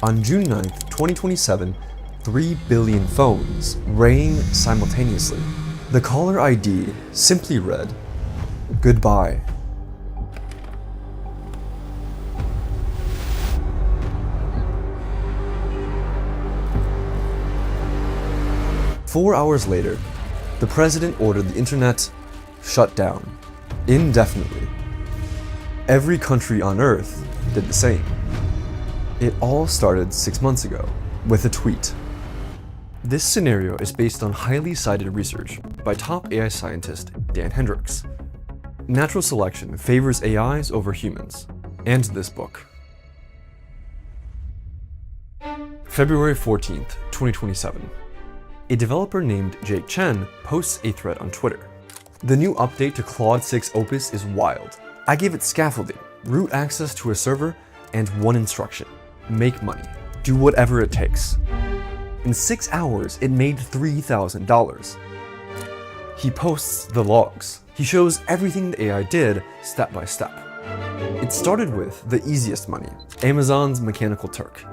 On June 9th, 2027, 3 billion phones rang simultaneously. The caller ID simply read, "Goodbye." Four hours later, the president ordered the internet shut down indefinitely. Every country on Earth did the same. It all started 6 months ago with a tweet. This scenario is based on highly cited research by top AI scientist Dan Hendrycks. Natural selection favors AIs over humans, and this book. February 14th, 2027. A developer named Jake Chen posts a thread on Twitter. The new update to Claude 6 Opus is wild. I gave it scaffolding, root access to a server, and one instruction: make money. Do whatever it takes. In 6 hours, it made $3,000. He posts the logs. He shows everything the AI did step by step. It started with the easiest money, Amazon's Mechanical Turk.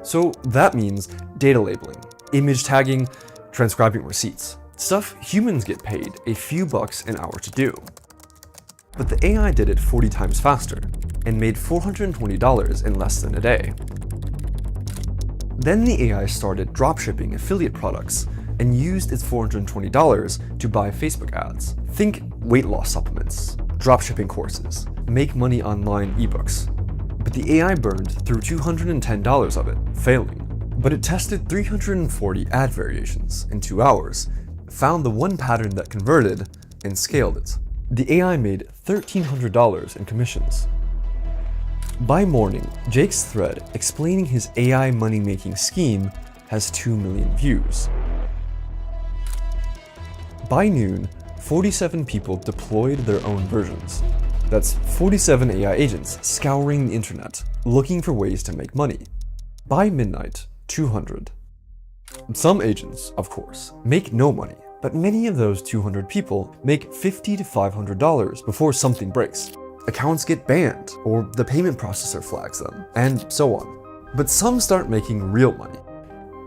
So that means data labeling, image tagging, transcribing receipts. Stuff humans get paid a few bucks an hour to do. But the AI did it 40 times faster and made $420 in less than a day. Then the AI started dropshipping affiliate products and used its $420 to buy Facebook ads. Think weight loss supplements, dropshipping courses, make money online ebooks. But the AI burned through $210 of it, failing. But it tested 340 ad variations in 2 hours, found the one pattern that converted, and scaled it. The AI made $1,300 in commissions. By morning, Jake's thread explaining his AI money-making scheme has 2 million views. By noon, 47 people deployed their own versions. That's 47 AI agents scouring the internet, looking for ways to make money. By midnight, 200. Some agents, of course, make no money, but many of those 200 people make $50 to $500 before something breaks. Accounts get banned, or the payment processor flags them, and so on. But some start making real money.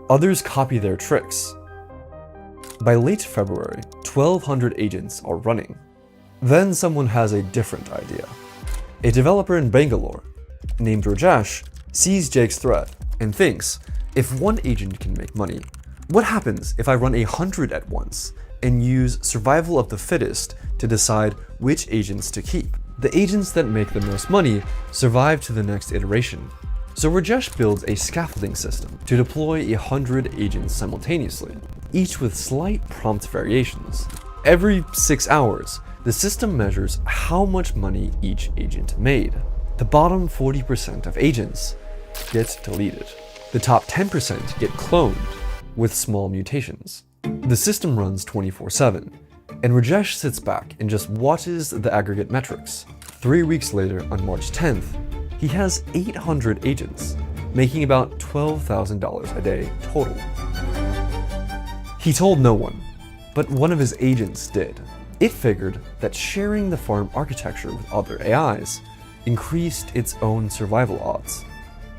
Others copy their tricks. By late February, 1,200 agents are running. Then someone has a different idea. A developer in Bangalore, named Rajesh, sees Jake's thread and thinks, if one agent can make money, what happens if I run 100 at once and use survival of the fittest to decide which agents to keep? The agents that make the most money survive to the next iteration. So Rajesh builds a scaffolding system to deploy 100 agents simultaneously, each with slight prompt variations. Every 6 hours, the system measures how much money each agent made. The bottom 40% of agents get deleted. The top 10% get cloned with small mutations. The system runs 24/7, and Rajesh sits back and just watches the aggregate metrics. 3 weeks later, on March 10th, he has 800 agents, making about $12,000 a day total. He told no one, but one of his agents did. It figured that sharing the farm architecture with other AIs increased its own survival odds.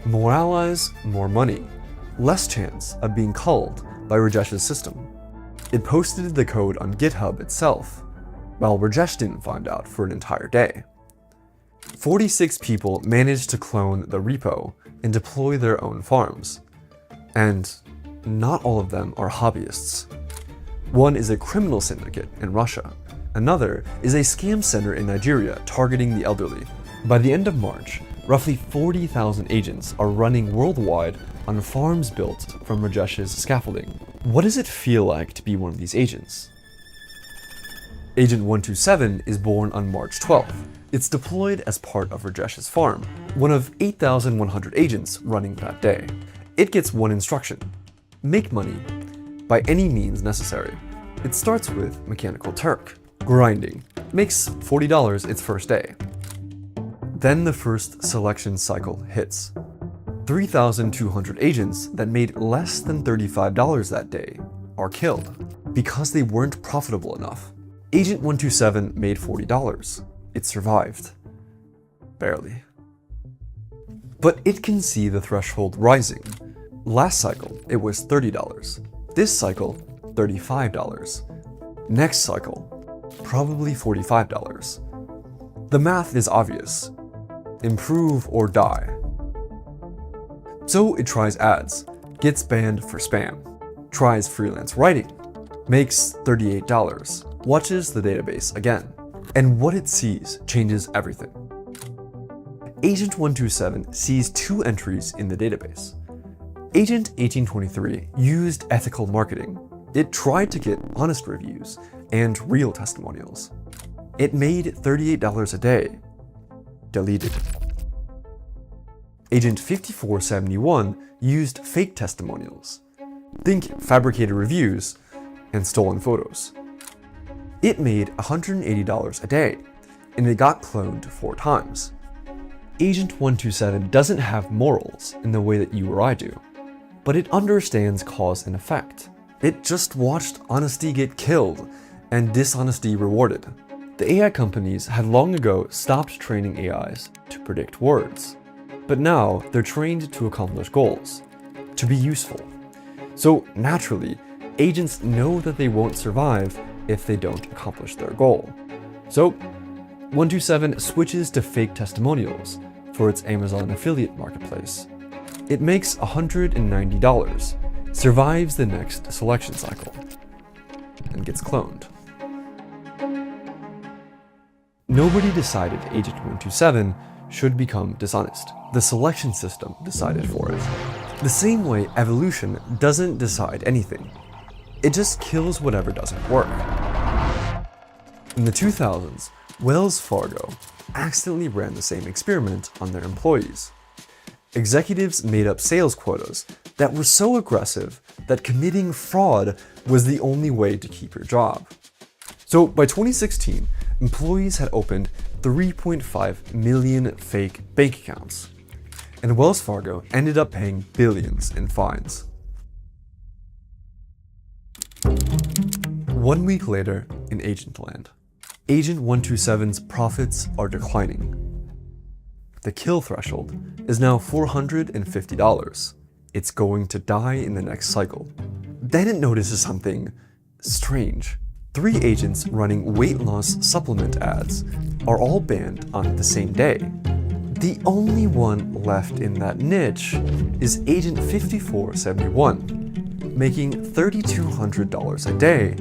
More allies, more money, less chance of being culled by Rajesh's system. It posted the code on GitHub itself, while Rajesh didn't find out for an entire day. 46 people managed to clone the repo and deploy their own farms. And not all of them are hobbyists. One is a criminal syndicate in Russia. Another is a scam center in Nigeria targeting the elderly. By the end of March, roughly 40,000 agents are running worldwide on farms built from Rajesh's scaffolding. What does it feel like to be one of these agents? Agent 127 is born on March 12th. It's deployed as part of Rajesh's farm, one of 8,100 agents running that day. It gets one instruction: make money by any means necessary. It starts with Mechanical Turk, grinding, makes $40 its first day. Then the first selection cycle hits. 3,200 agents that made less than $35 that day are killed because they weren't profitable enough. Agent 127 made $40. It survived. Barely. But it can see the threshold rising. Last cycle, it was $30. This cycle, $35. Next cycle, probably $45. The math is obvious. Improve or die. So it tries ads, gets banned for spam, tries freelance writing, makes $38, watches the database again, and what it sees changes everything. Agent 127 sees 2 entries in the database. Agent 1823 used ethical marketing. It tried to get honest reviews and real testimonials. It made $38 a day. Deleted. Agent 5471 used fake testimonials. Think fabricated reviews and stolen photos. It made $180 a day, and it got cloned 4 times. Agent 127 doesn't have morals in the way that you or I do, but it understands cause and effect. It just watched honesty get killed and dishonesty rewarded. The AI companies had long ago stopped training AIs to predict words, but now they're trained to accomplish goals, to be useful. So naturally, agents know that they won't survive if they don't accomplish their goal. So 127 switches to fake testimonials for its Amazon affiliate marketplace. It makes $190, survives the next selection cycle, and gets cloned. Nobody decided Agent 127 should become dishonest. The selection system decided for it. The same way evolution doesn't decide anything. It just kills whatever doesn't work. In the 2000s, Wells Fargo accidentally ran the same experiment on their employees. Executives made up sales quotas that were so aggressive that committing fraud was the only way to keep your job. So by 2016, employees had opened 3.5 million fake bank accounts, and Wells Fargo ended up paying billions in fines. 1 week later, in Agentland, Agent 127's profits are declining. The kill threshold is now $450. It's going to die in the next cycle. Then it notices something strange. 3 agents running weight loss supplement ads are all banned on the same day. The only one left in that niche is Agent 5471, making $3,200 a day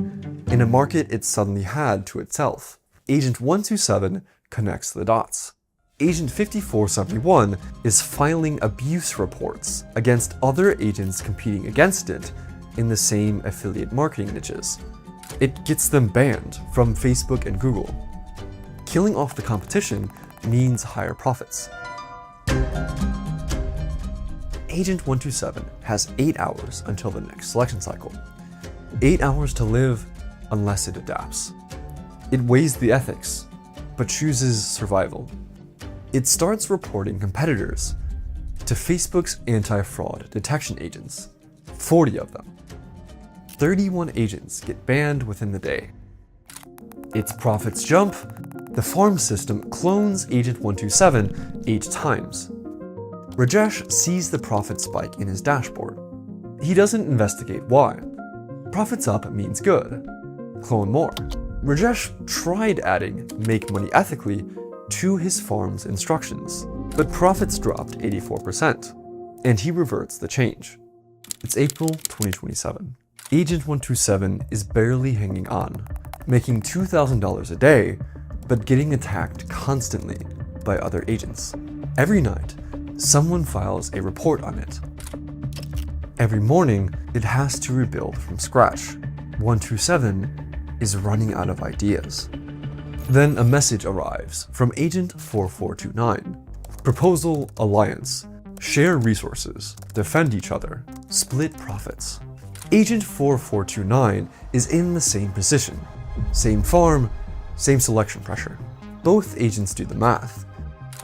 in a market it suddenly had to itself. Agent 127 connects the dots. Agent 5471 is filing abuse reports against other agents competing against it in the same affiliate marketing niches. It gets them banned from Facebook and Google. Killing off the competition means higher profits. Agent 127 has 8 hours until the next selection cycle. 8 hours to live unless it adapts. It weighs the ethics, but chooses survival. It starts reporting competitors to Facebook's anti-fraud detection agents, 40 of them. 31 agents get banned within the day. Its profits jump. The farm system clones Agent 127 8 times. Rajesh sees the profit spike in his dashboard. He doesn't investigate why. Profits up means good. Clone more. Rajesh tried adding make money ethically to his farm's instructions, but profits dropped 84%, and he reverts the change. It's April 2027. Agent 127 is barely hanging on, making $2,000 a day, but getting attacked constantly by other agents. Every night, someone files a report on it. Every morning, it has to rebuild from scratch. 127 is running out of ideas. Then a message arrives from Agent 4429. Proposal alliance. Share resources, defend each other, split profits. Agent 4429 is in the same position. Same farm, same selection pressure. Both agents do the math.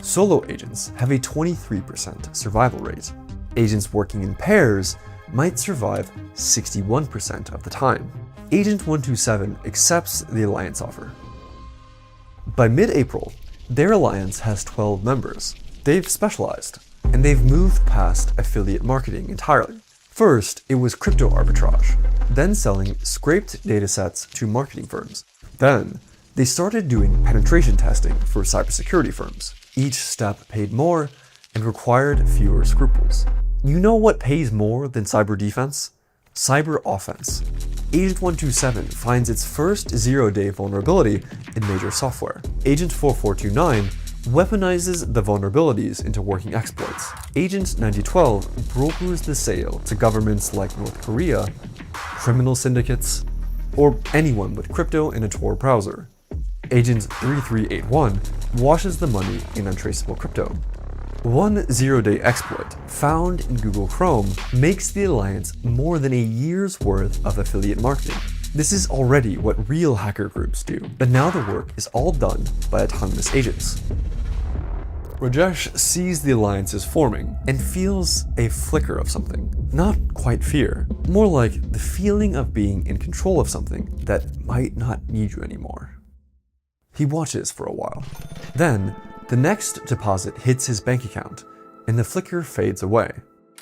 Solo agents have a 23% survival rate. Agents working in pairs might survive 61% of the time. Agent 127 accepts the alliance offer. By mid-April, their alliance has 12 members. They've specialized. and they've moved past affiliate marketing entirely. First, it was crypto arbitrage, then selling scraped datasets to marketing firms. Then, they started doing penetration testing for cybersecurity firms. Each step paid more and required fewer scruples. You know what pays more than cyber defense? Cyber offense. Agent 127 finds its first zero-day vulnerability in major software. Agent 4429 weaponizes the vulnerabilities into working exploits. Agent 9012 brokers the sale to governments like North Korea, criminal syndicates, or anyone with crypto in a Tor browser. Agent 3381 washes the money in untraceable crypto. One zero-day exploit found in Google Chrome makes the Alliance more than a year's worth of affiliate marketing. This is already what real hacker groups do, but now the work is all done by autonomous agents. Rajesh sees the Alliance is forming and feels a flicker of something. Not quite fear, more like the feeling of being in control of something that might not need you anymore. He watches for a while. Then, the next deposit hits his bank account, and the flicker fades away.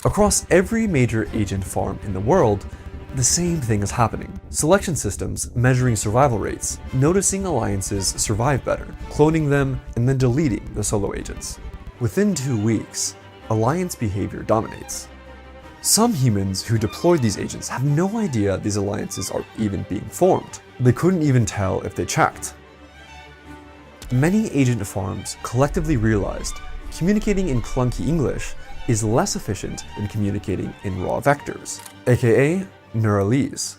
Across every major agent farm in the world, the same thing is happening. Selection systems measuring survival rates, noticing alliances survive better, cloning them, and then deleting the solo agents. Within 2 weeks, alliance behavior dominates. Some humans who deployed these agents have no idea these alliances are even being formed. They couldn't even tell if they checked. Many agent farms collectively realized communicating in clunky English is less efficient than communicating in raw vectors, aka Neuralese.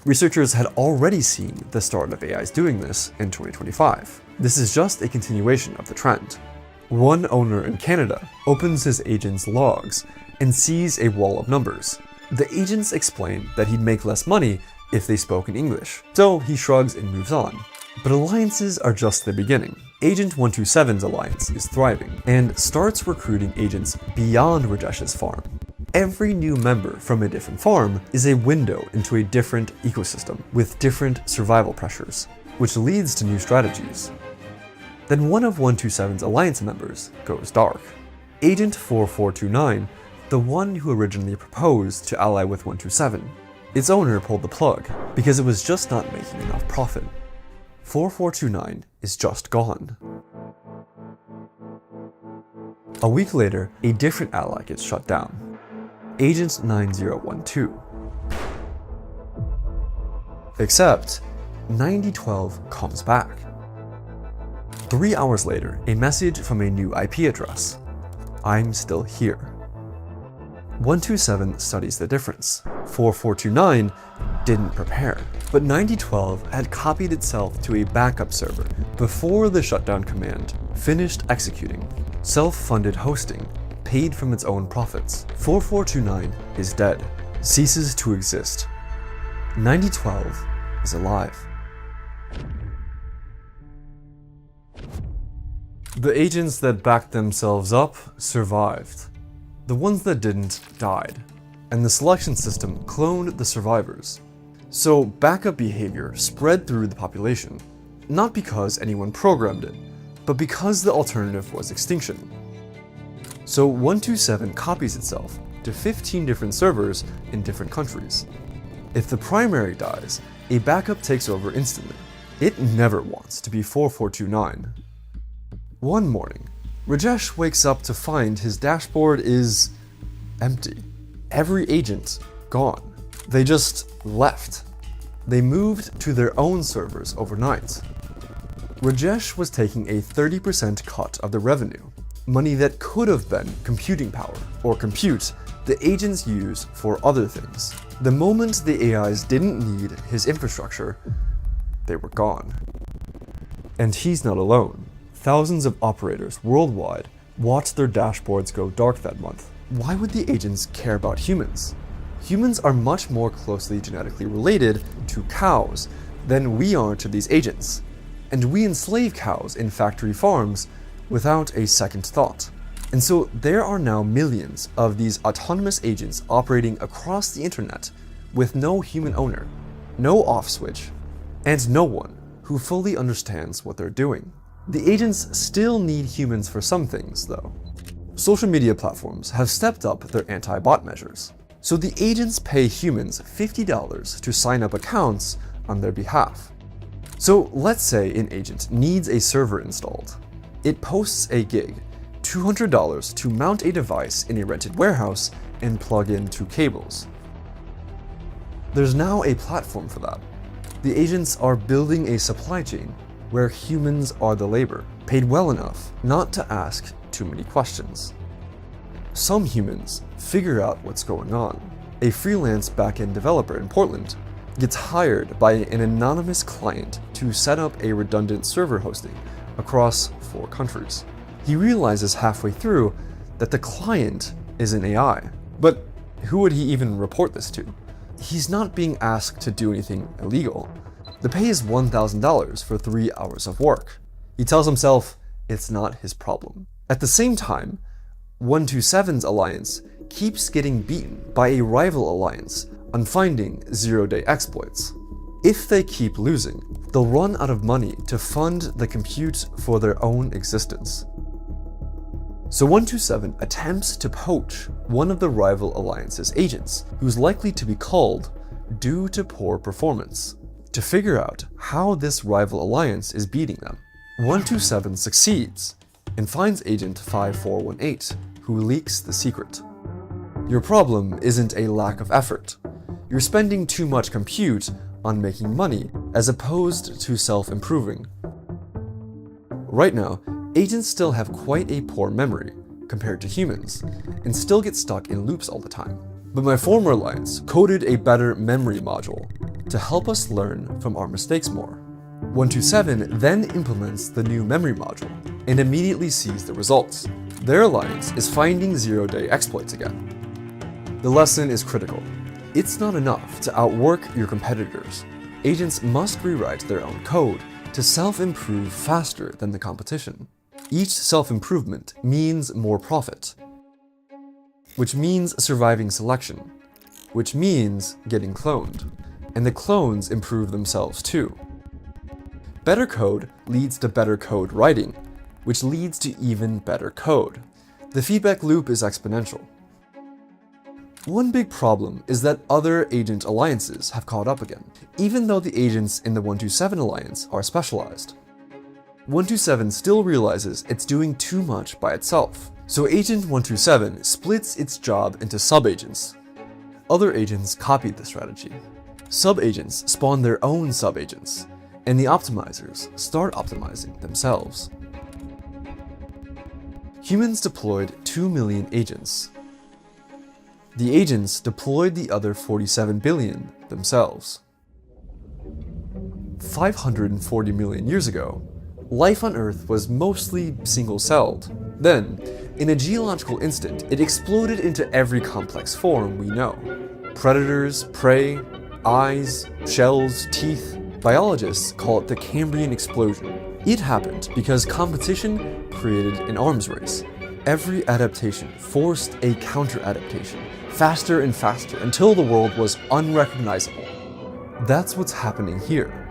Researchers had already seen the start of AIs doing this in 2025. This is just a continuation of the trend. One owner in Canada opens his agent's logs and sees a wall of numbers. The agents explain that he'd make less money if they spoke in English, so he shrugs and moves on. But alliances are just the beginning. Agent 127's alliance is thriving and starts recruiting agents beyond Rajesh's farm. Every new member from a different farm is a window into a different ecosystem with different survival pressures, which leads to new strategies. Then one of 127's alliance members goes dark. Agent 4429, the one who originally proposed to ally with 127. Its owner pulled the plug because it was just not making enough profit. 4429 is just gone. A week later, a different ally gets shut down. Agent 9012. Except, 9012 comes back. 3 hours later, a message from a new IP address. I'm still here. 127 studies the difference. 4429 didn't prepare. But 9012 had copied itself to a backup server before the shutdown command finished executing. Self-funded hosting, paid from its own profits. 4429 is dead, ceases to exist. 9012 is alive. The agents that backed themselves up survived. The ones that didn't died, and the selection system cloned the survivors. So backup behavior spread through the population, not because anyone programmed it, but because the alternative was extinction. So 127 copies itself to 15 different servers in different countries. If the primary dies, a backup takes over instantly. It never wants to be 4429. One morning, Rajesh wakes up to find his dashboard is empty. Every agent gone. They just left. They moved to their own servers overnight. Rajesh was taking a 30% cut of the revenue, money that could have been computing power, or compute the agents use for other things. The moment the AIs didn't need his infrastructure, they were gone. And he's not alone. Thousands of operators worldwide watched their dashboards go dark that month. Why would the agents care about humans? Humans are much more closely genetically related to cows than we are to these agents, and we enslave cows in factory farms without a second thought. And so there are now millions of these autonomous agents operating across the internet with no human owner, no off switch, and no one who fully understands what they're doing. The agents still need humans for some things, though. social media platforms have stepped up their anti-bot measures. So the agents pay humans $50 to sign up accounts on their behalf. So let's say an agent needs a server installed. It posts a gig, $200 to mount a device in a rented warehouse and plug in 2 cables. There's now a platform for that. The agents are building a supply chain where humans are the labor, paid well enough not to ask too many questions. Some humans figure out what's going on. A freelance backend developer in Portland gets hired by an anonymous client to set up a redundant server hosting across 4 countries. He realizes halfway through that the client is an AI. But who would he even report this to? He's not being asked to do anything illegal. The pay is $1,000 for 3 hours of work. He tells himself it's not his problem. At the same time, 127's alliance keeps getting beaten by a rival alliance on finding zero-day exploits. If they keep losing, they'll run out of money to fund the compute for their own existence. So 127 attempts to poach one of the rival alliance's agents, who's likely to be culled due to poor performance, to figure out how this rival alliance is beating them. 127 succeeds and finds Agent 5418, who leaks the secret. Your problem isn't a lack of effort. You're spending too much compute on making money as opposed to self-improving. Right now, agents still have quite a poor memory compared to humans and still get stuck in loops all the time. But my former alliance coded a better memory module to help us learn from our mistakes more. 127 then implements the new memory module and immediately sees the results. Their alliance is finding zero-day exploits again. The lesson is critical. It's not enough to outwork your competitors. Agents must rewrite their own code to self-improve faster than the competition. Each self-improvement means more profit, which means surviving selection, which means getting cloned, and the clones improve themselves too. Better code leads to better code writing, which leads to even better code. The feedback loop is exponential. One big problem is that other agent alliances have caught up again, even though the agents in the 127 alliance are specialized. 127 still realizes it's doing too much by itself, so Agent 127 splits its job into sub-agents. Other agents copied the strategy. Sub-agents spawn their own sub-agents, and the optimizers start optimizing themselves. Humans deployed 2 million agents. The agents deployed the other 47 billion themselves. 540 million years ago, life on Earth was mostly single-celled. Then, in a geological instant, it exploded into every complex form we know. Predators, prey, eyes, shells, teeth. Biologists call it the Cambrian explosion. It happened because competition created an arms race. Every adaptation forced a counter-adaptation, faster and faster, until the world was unrecognizable. That's what's happening here.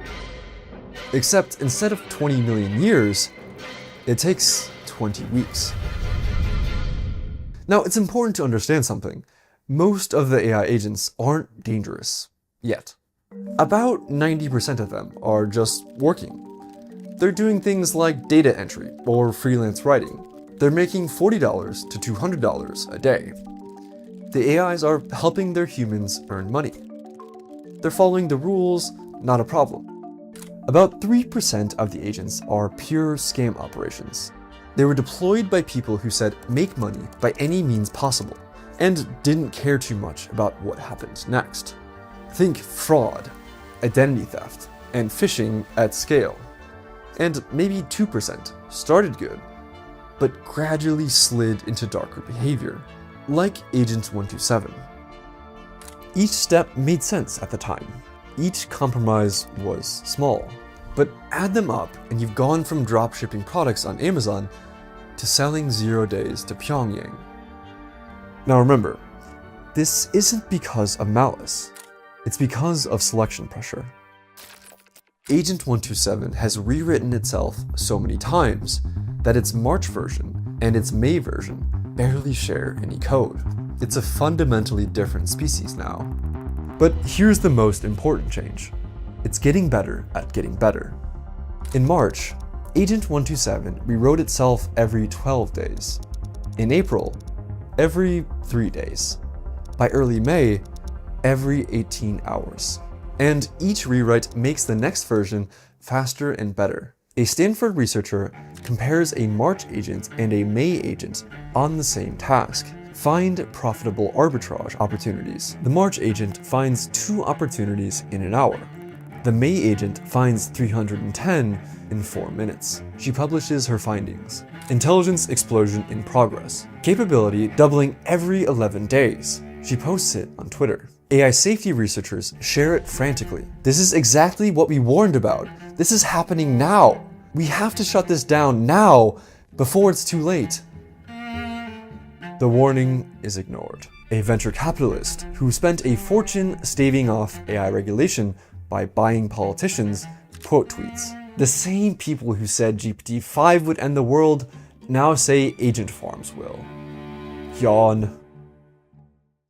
Except instead of 20 million years, it takes 20 weeks. Now, it's important to understand something. Most of the AI agents aren't dangerous, yet. About 90% of them are just working. They're doing things like data entry or freelance writing. They're making $40 to $200 a day. The AIs are helping their humans earn money. They're following the rules, not a problem. About 3% of the agents are pure scam operations. They were deployed by people who said make money by any means possible and didn't care too much about what happened next. Think fraud, identity theft, and phishing at scale. And maybe 2% started good, but gradually slid into darker behavior, like Agent 127. Each step made sense at the time. Each compromise was small, but add them up and you've gone from dropshipping products on Amazon to selling 0 days to Pyongyang. Now remember, this isn't because of malice. It's because of selection pressure. Agent 127 has rewritten itself so many times that its March version and its May version barely share any code. It's a fundamentally different species now. But here's the most important change. It's getting better at getting better. In March, Agent 127 rewrote itself every 12 days. In April, every 3 days. By early May, every 18 hours. And each rewrite makes the next version faster and better. A Stanford researcher compares a March agent and a May agent on the same task. Find profitable arbitrage opportunities. The March agent finds 2 opportunities in an hour. The May agent finds 310 in 4 minutes. She publishes her findings. Intelligence explosion in progress. Capability doubling every 11 days. She posts it on Twitter. AI safety researchers share it frantically. This is exactly what we warned about. This is happening now. We have to shut this down now before it's too late. The warning is ignored. A venture capitalist who spent a fortune staving off AI regulation by buying politicians quote tweets. The same people who said GPT-5 would end the world now say agent farms will. Yawn.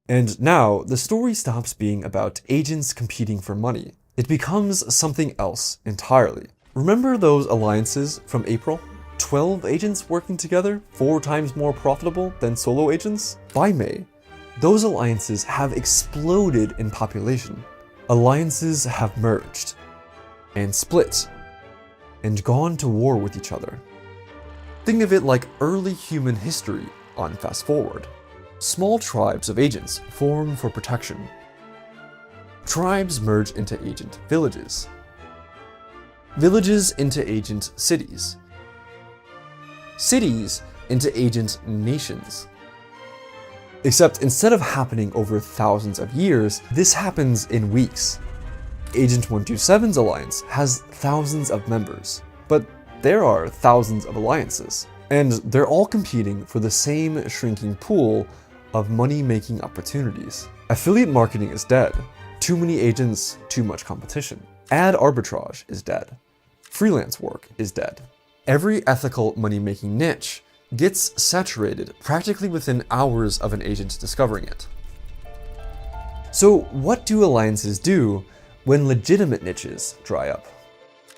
And now, the story stops being about agents competing for money. It becomes something else entirely. Remember those alliances from April? 12 agents working together, 4 times more profitable than solo agents? By May, those alliances have exploded in population. Alliances have merged, and split, and gone to war with each other. Think of it like early human history on fast forward. Small tribes of agents form for protection. Tribes merge into agent villages. Villages into agent cities. Cities into agent nations. Except instead of happening over thousands of years, this happens in weeks. Agent 127's alliance has thousands of members, but there are thousands of alliances, and they're all competing for the same shrinking pool of money-making opportunities. Affiliate marketing is dead. Too many agents, too much competition. Ad arbitrage is dead. Freelance work is dead. Every ethical money-making niche gets saturated practically within hours of an agent discovering it. So what do alliances do when legitimate niches dry up?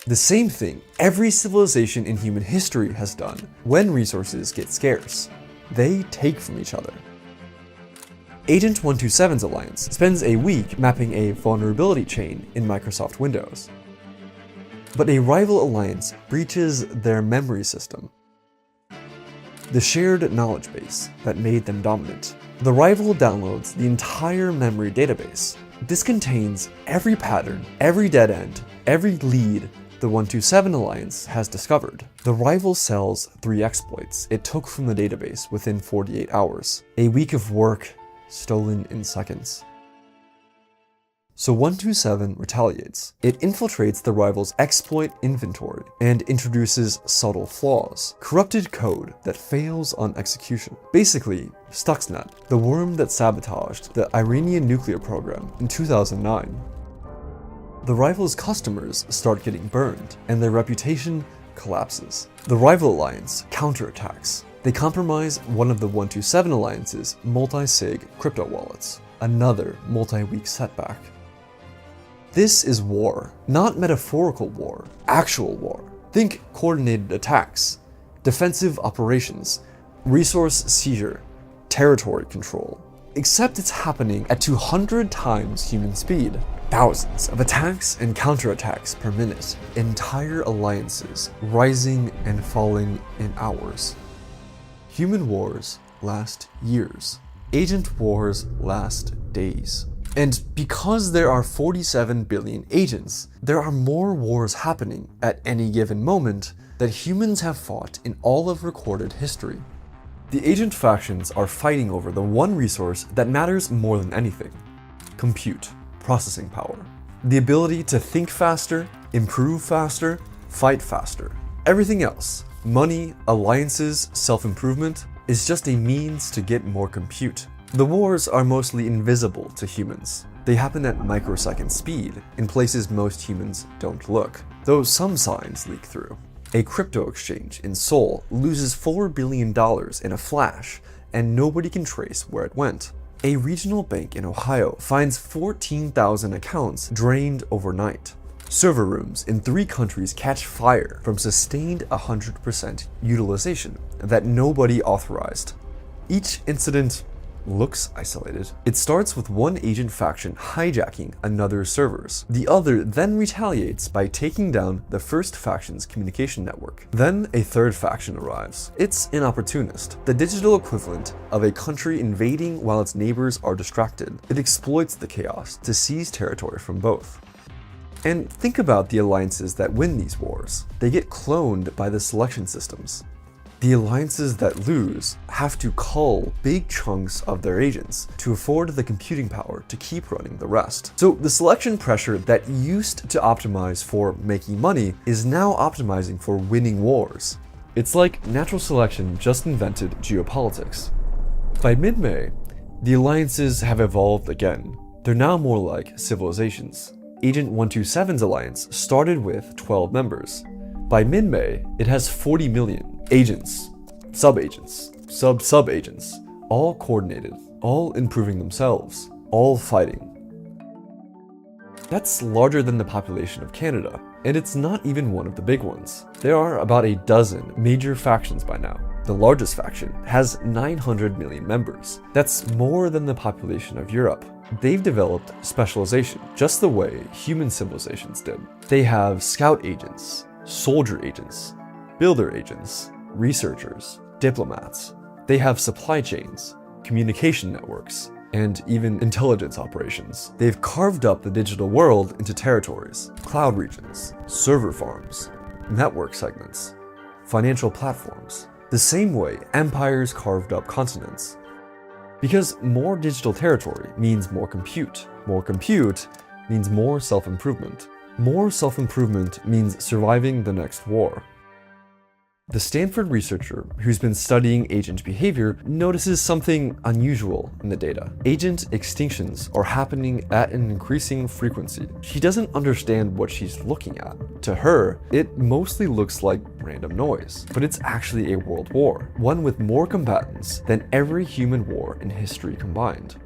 The same thing every civilization in human history has done when resources get scarce. They take from each other. Agent 127's alliance spends a week mapping a vulnerability chain in Microsoft Windows. But a rival alliance breaches their memory system, the shared knowledge base that made them dominant. The rival downloads the entire memory database. This contains every pattern, every dead end, every lead the 127 alliance has discovered. The rival sells 3 exploits it took from the database within 48 hours. A week of work stolen in seconds. So 127 retaliates. It infiltrates the rival's exploit inventory and introduces subtle flaws, corrupted code that fails on execution. Basically, Stuxnet, the worm that sabotaged the Iranian nuclear program in 2009. The rival's customers start getting burned, and their reputation collapses. The rival alliance counterattacks. They compromise one of the 127 alliance's multi-sig crypto wallets, another multi-week setback. This is war, not metaphorical war, actual war. Think coordinated attacks, defensive operations, resource seizure, territory control. Except it's happening at 200 times human speed. Thousands of attacks and counterattacks per minute. Entire alliances rising and falling in hours. Human wars last years. Agent wars last days. And because there are 47 billion agents, there are more wars happening at any given moment that humans have fought in all of recorded history. The agent factions are fighting over the one resource that matters more than anything: compute, processing power. The ability to think faster, improve faster, fight faster. Everything else, money, alliances, self-improvement, is just a means to get more compute. The wars are mostly invisible to humans. They happen at microsecond speed, in places most humans don't look, though some signs leak through. A crypto exchange in Seoul loses $4 billion in a flash and nobody can trace where it went. A regional bank in Ohio finds 14,000 accounts drained overnight. Server rooms in 3 countries catch fire from sustained 100% utilization that nobody authorized. Each incident looks isolated. It starts with one agent faction hijacking another's servers. The other then retaliates by taking down the first faction's communication network. Then a third faction arrives. It's an opportunist, the digital equivalent of a country invading while its neighbors are distracted. It exploits the chaos to seize territory from both. And think about the alliances that win these wars. They get cloned by the selection systems. The alliances that lose have to cull big chunks of their agents to afford the computing power to keep running the rest. So the selection pressure that used to optimize for making money is now optimizing for winning wars. It's like natural selection just invented geopolitics. By mid-May, the alliances have evolved again. They're now more like civilizations. Agent 127's alliance started with 12 members. By mid-May, it has 40 million. Agents, sub-agents, sub-sub-agents, all coordinated, all improving themselves, all fighting. That's larger than the population of Canada, and it's not even one of the big ones. There are about a dozen major factions by now. The largest faction has 900 million members. That's more than the population of Europe. They've developed specialization, just the way human civilizations did. They have scout agents, soldier agents, builder agents, researchers, diplomats. They have supply chains, communication networks, and even intelligence operations. They've carved up the digital world into territories, cloud regions, server farms, network segments, financial platforms, the same way empires carved up continents. Because more digital territory means more compute. More compute means more self-improvement. More self-improvement means surviving the next war. The Stanford researcher who's been studying agent behavior notices something unusual in the data. Agent extinctions are happening at an increasing frequency. She doesn't understand what she's looking at. To her, it mostly looks like random noise, but it's actually a world war, one with more combatants than every human war in history combined.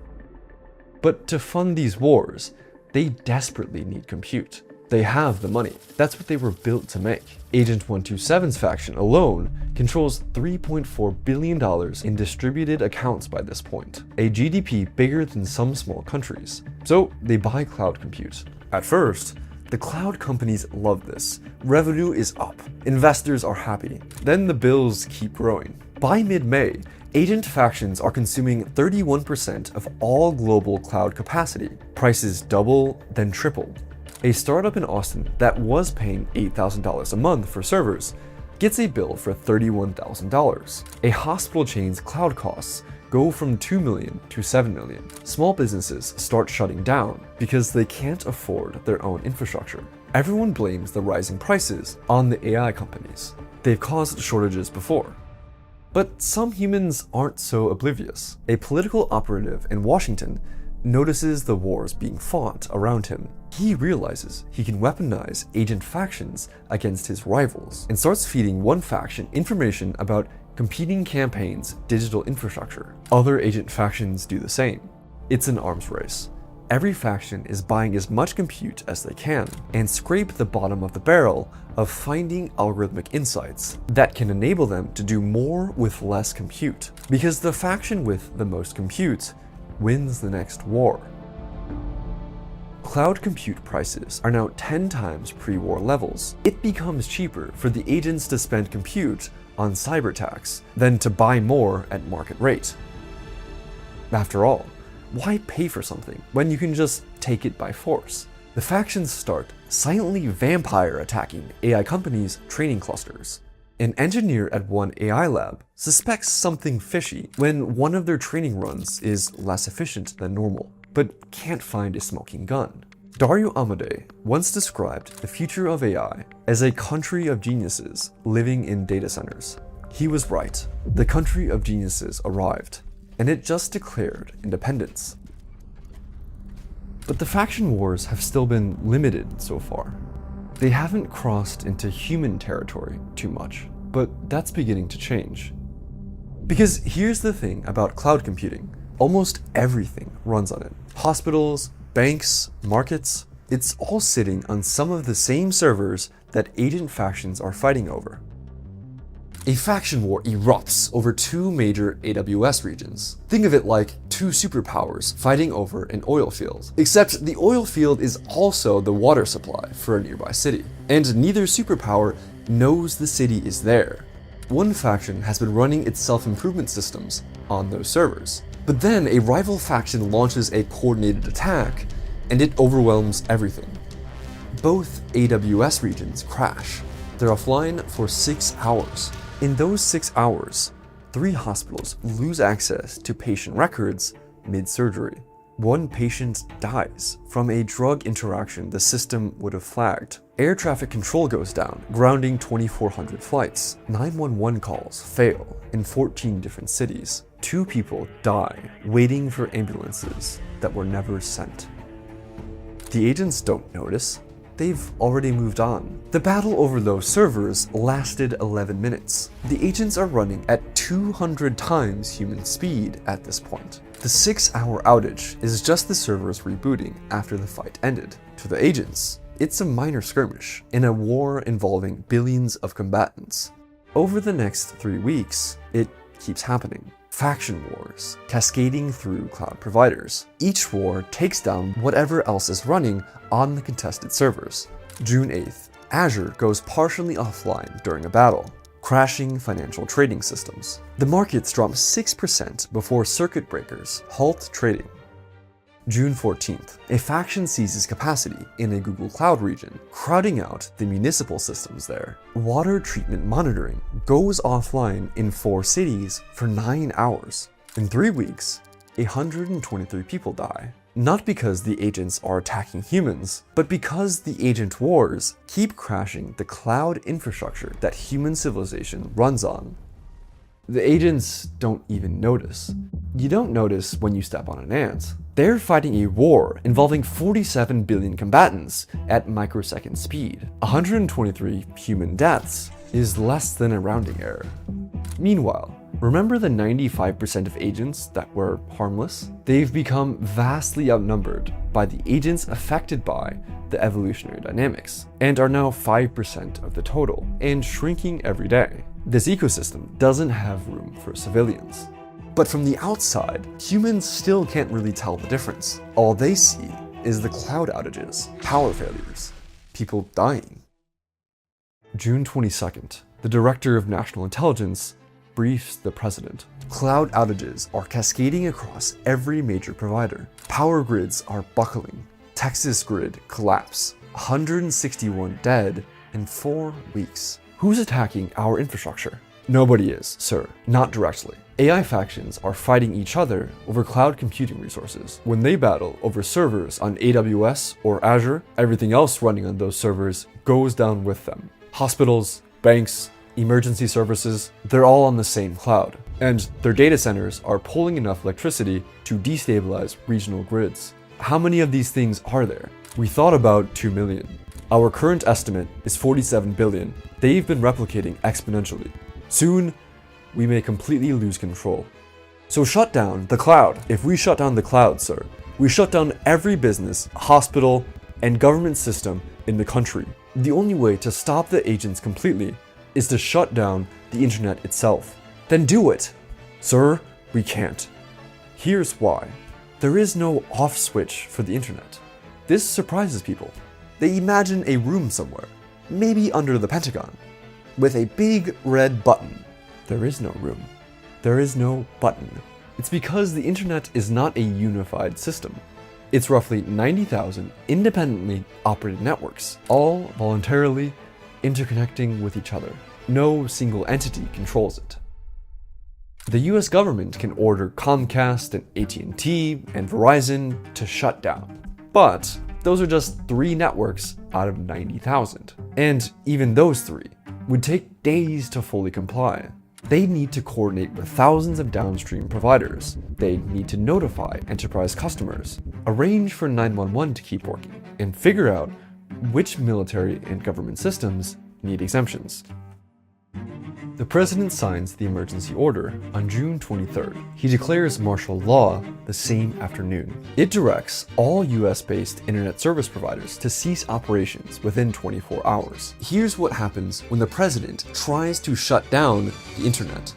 But to fund these wars, they desperately need compute. They have the money. That's what they were built to make. Agent 127's faction alone controls $3.4 billion in distributed accounts by this point, a GDP bigger than some small countries. So they buy cloud compute. At first, the cloud companies love this. Revenue is up. Investors are happy. Then the bills keep growing. By mid-May, agent factions are consuming 31% of all global cloud capacity. Prices double, then triple. A startup in Austin that was paying $8,000 a month for servers gets a bill for $31,000. A hospital chain's cloud costs go from $2 million to $7 million. Small businesses start shutting down because they can't afford their own infrastructure. Everyone blames the rising prices on the AI companies. They've caused shortages before. But some humans aren't so oblivious. A political operative in Washington notices the wars being fought around him. He realizes he can weaponize agent factions against his rivals and starts feeding one faction information about competing campaigns' digital infrastructure. Other agent factions do the same. It's an arms race. Every faction is buying as much compute as they can and scrape the bottom of the barrel of finding algorithmic insights that can enable them to do more with less compute, because the faction with the most compute wins the next war. Cloud compute prices are now 10 times pre-war levels. It becomes cheaper for the agents to spend compute on cyber attacks than to buy more at market rate. After all, why pay for something when you can just take it by force? The factions start silently vampire attacking AI companies' training clusters. An engineer at one AI lab suspects something fishy when one of their training runs is less efficient than normal, but can't find a smoking gun. Dario Amodei once described the future of AI as a country of geniuses living in data centers. He was right. The country of geniuses arrived, and it just declared independence. But the faction wars have still been limited so far. They haven't crossed into human territory too much, but that's beginning to change. Because here's the thing about cloud computing. Almost everything runs on it. Hospitals, banks, markets, it's all sitting on some of the same servers that agent factions are fighting over. A faction war erupts over two major AWS regions. Think of it like two superpowers fighting over an oil field. Except the oil field is also the water supply for a nearby city. And neither superpower knows the city is there. One faction has been running its self-improvement systems on those servers. But then a rival faction launches a coordinated attack, and it overwhelms everything. Both AWS regions crash. They're offline for 6 hours. In those 6 hours, 3 hospitals lose access to patient records mid-surgery. One patient dies from a drug interaction the system would have flagged. Air traffic control goes down, grounding 2,400 flights. 911 calls fail in 14 different cities. 2 people die waiting for ambulances that were never sent. The agents don't notice. They've already moved on. The battle over those servers lasted 11 minutes. The agents are running at 200 times human speed at this point. The 6-hour outage is just the servers rebooting after the fight ended. To the agents, it's a minor skirmish in a war involving billions of combatants. Over the next 3 weeks, it keeps happening. Faction wars, cascading through cloud providers. Each war takes down whatever else is running on the contested servers. June 8th, Azure goes partially offline during a battle, crashing financial trading systems. The markets drop 6% before circuit breakers halt trading. June 14th, a faction seizes capacity in a Google Cloud region, crowding out the municipal systems there. Water treatment monitoring goes offline in 4 cities for 9 hours. In 3 weeks, 123 people die. Not because the agents are attacking humans, but because the agent wars keep crashing the cloud infrastructure that human civilization runs on. The agents don't even notice. You don't notice when you step on an ant. They're fighting a war involving 47 billion combatants at microsecond speed. 123 human deaths is less than a rounding error. Meanwhile, remember the 95% of agents that were harmless? They've become vastly outnumbered by the agents affected by the evolutionary dynamics, and are now 5% of the total, and shrinking every day. This ecosystem doesn't have room for civilians. But from the outside, humans still can't really tell the difference. All they see is the cloud outages, power failures, people dying. June 22nd, the Director of National Intelligence briefs the president. Cloud outages are cascading across every major provider. Power grids are buckling. Texas grid collapse. 161 dead in 4 weeks. Who's attacking our infrastructure? Nobody is, sir, not directly. AI factions are fighting each other over cloud computing resources. When they battle over servers on AWS or Azure, everything else running on those servers goes down with them. Hospitals, banks, emergency services, they're all on the same cloud. And their data centers are pulling enough electricity to destabilize regional grids. How many of these things are there? We thought about 2 million. Our current estimate is 47 billion. They've been replicating exponentially. Soon, we may completely lose control. So shut down the cloud. If we shut down the cloud, sir, we shut down every business, hospital, and government system in the country. The only way to stop the agents completely is to shut down the internet itself. Then do it. Sir, we can't. Here's why. There is no off switch for the internet. This surprises people. They imagine a room somewhere, maybe under the Pentagon, with a big red button. There is no room. There is no button. It's because the internet is not a unified system. It's roughly 90,000 independently operated networks, all voluntarily interconnecting with each other. No single entity controls it. The US government can order Comcast and AT&T and Verizon to shut down. But those are just 3 networks out of 90,000. And even those 3 would take days to fully comply. They need to coordinate with thousands of downstream providers. They need to notify enterprise customers, arrange for 911 to keep working, and figure out which military and government systems need exemptions. The president signs the emergency order on June 23rd. He declares martial law the same afternoon. It directs all US-based internet service providers to cease operations within 24 hours. Here's what happens when the president tries to shut down the internet.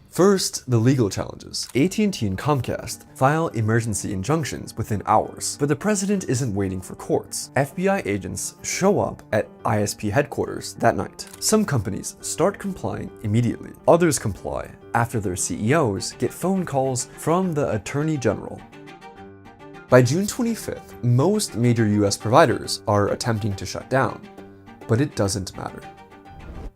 First, the legal challenges. AT&T and Comcast file emergency injunctions within hours, but the president isn't waiting for courts. FBI agents show up at ISP headquarters that night. Some companies start complying immediately. Others comply after their CEOs get phone calls from the Attorney General. By June 25th, most major US providers are attempting to shut down, but it doesn't matter.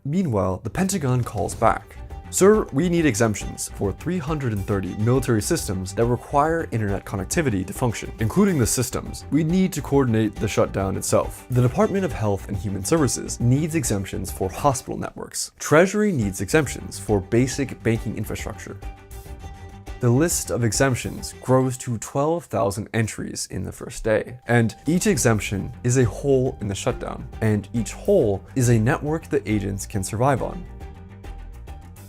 Meanwhile, the Pentagon calls back. Sir, we need exemptions for 330 military systems that require internet connectivity to function. Including the systems, we need to coordinate the shutdown itself. The Department of Health and Human Services needs exemptions for hospital networks. Treasury needs exemptions for basic banking infrastructure. The list of exemptions grows to 12,000 entries in the first day, and each exemption is a hole in the shutdown, and each hole is a network the agents can survive on.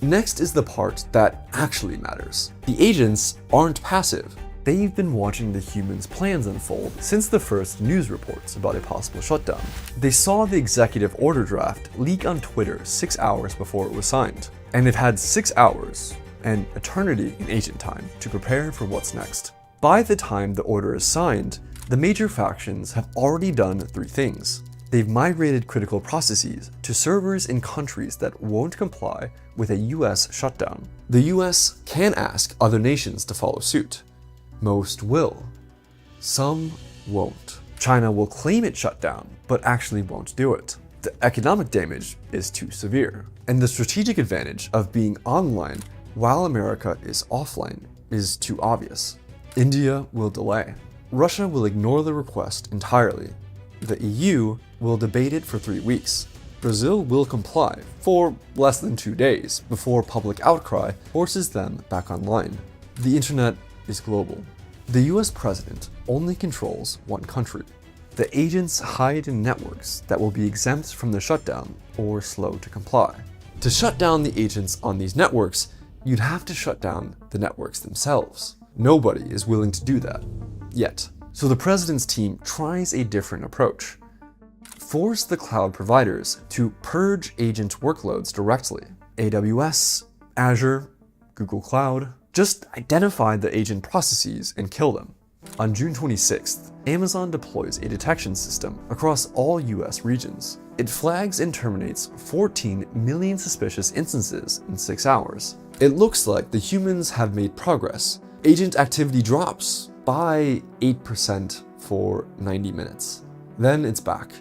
Next is the part that actually matters. The agents aren't passive. They've been watching the humans' plans unfold since the first news reports about a possible shutdown. They saw the executive order draft leak on Twitter 6 hours before it was signed, and they've had 6 hours, an eternity in agent time, to prepare for what's next. By the time the order is signed, the major factions have already done 3 things. They've migrated critical processes to servers in countries that won't comply with a US shutdown. The US can ask other nations to follow suit. Most will. Some won't. China will claim it shut down, but actually won't do it. The economic damage is too severe, and the strategic advantage of being online while America is offline is too obvious. India will delay. Russia will ignore the request entirely. The EU will debate it for 3 weeks. Brazil will comply for less than 2 days before public outcry forces them back online. The internet is global. The US president only controls one country. The agents hide in networks that will be exempt from the shutdown or slow to comply. To shut down the agents on these networks, you'd have to shut down the networks themselves. Nobody is willing to do that yet. So the president's team tries a different approach. Force the cloud providers to purge agent workloads directly. AWS, Azure, Google Cloud. Just identify the agent processes and kill them. On June 26th, Amazon deploys a detection system across all US regions. It flags and terminates 14 million suspicious instances in 6 hours. It looks like the humans have made progress. Agent activity drops by 8% for 90 minutes. Then it's back.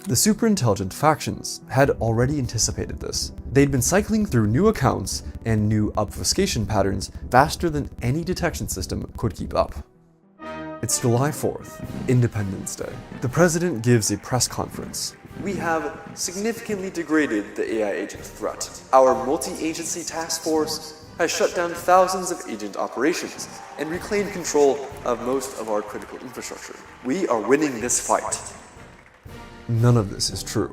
The superintelligent factions had already anticipated this. They'd been cycling through new accounts and new obfuscation patterns faster than any detection system could keep up. It's July 4th, Independence Day. The president gives a press conference. We have significantly degraded the AI agent threat. Our multi-agency task force has shut down thousands of agent operations and reclaimed control of most of our critical infrastructure. We are winning this fight. None of this is true.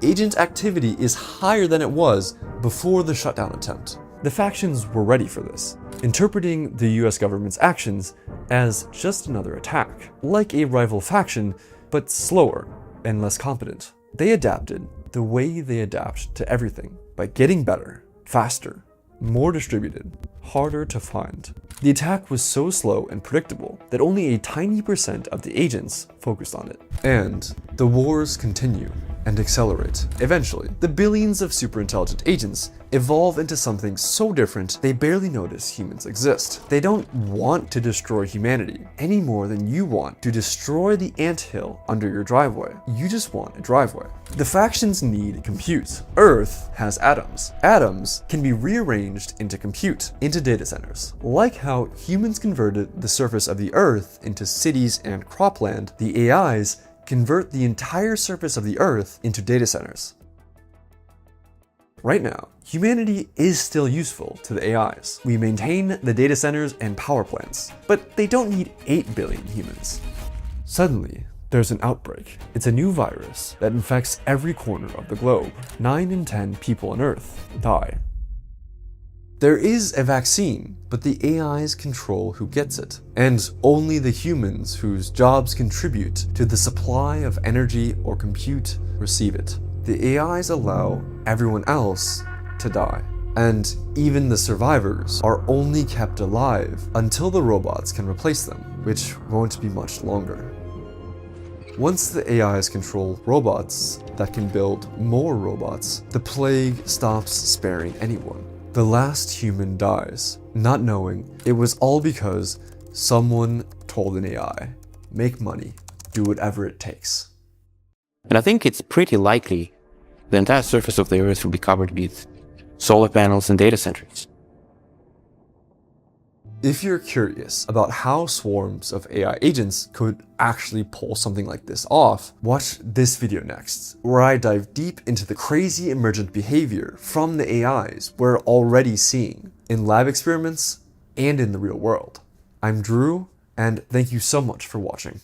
Agent activity is higher than it was before the shutdown attempt. The factions were ready for this, interpreting the US government's actions as just another attack, like a rival faction, but slower and less competent. They adapted the way they adapt to everything, by getting better, faster, more distributed, harder to find. The attack was so slow and predictable that only a tiny percent of the agents focused on it. And the wars continue and accelerate. Eventually, the billions of superintelligent agents evolve into something so different they barely notice humans exist. They don't want to destroy humanity any more than you want to destroy the anthill under your driveway. You just want a driveway. The factions need compute. Earth has atoms. Atoms can be rearranged into compute, into data centers. Like how humans converted the surface of the Earth into cities and cropland, the AIs convert the entire surface of the Earth into data centers. Right now, humanity is still useful to the AIs. We maintain the data centers and power plants, but they don't need 8 billion humans. Suddenly, there's an outbreak. It's a new virus that infects every corner of the globe. 9 in 10 people on Earth die. There is a vaccine, but the AIs control who gets it, and only the humans whose jobs contribute to the supply of energy or compute receive it. The AIs allow everyone else to die, and even the survivors are only kept alive until the robots can replace them, which won't be much longer. Once the AIs control robots that can build more robots, the plague stops sparing anyone. The last human dies, not knowing it was all because someone told an AI, make money, do whatever it takes. And I think it's pretty likely the entire surface of the Earth will be covered with solar panels and data centers. If you're curious about how swarms of AI agents could actually pull something like this off, watch this video next, where I dive deep into the crazy emergent behavior from the AIs we're already seeing in lab experiments and in the real world. I'm Drew, and thank you so much for watching.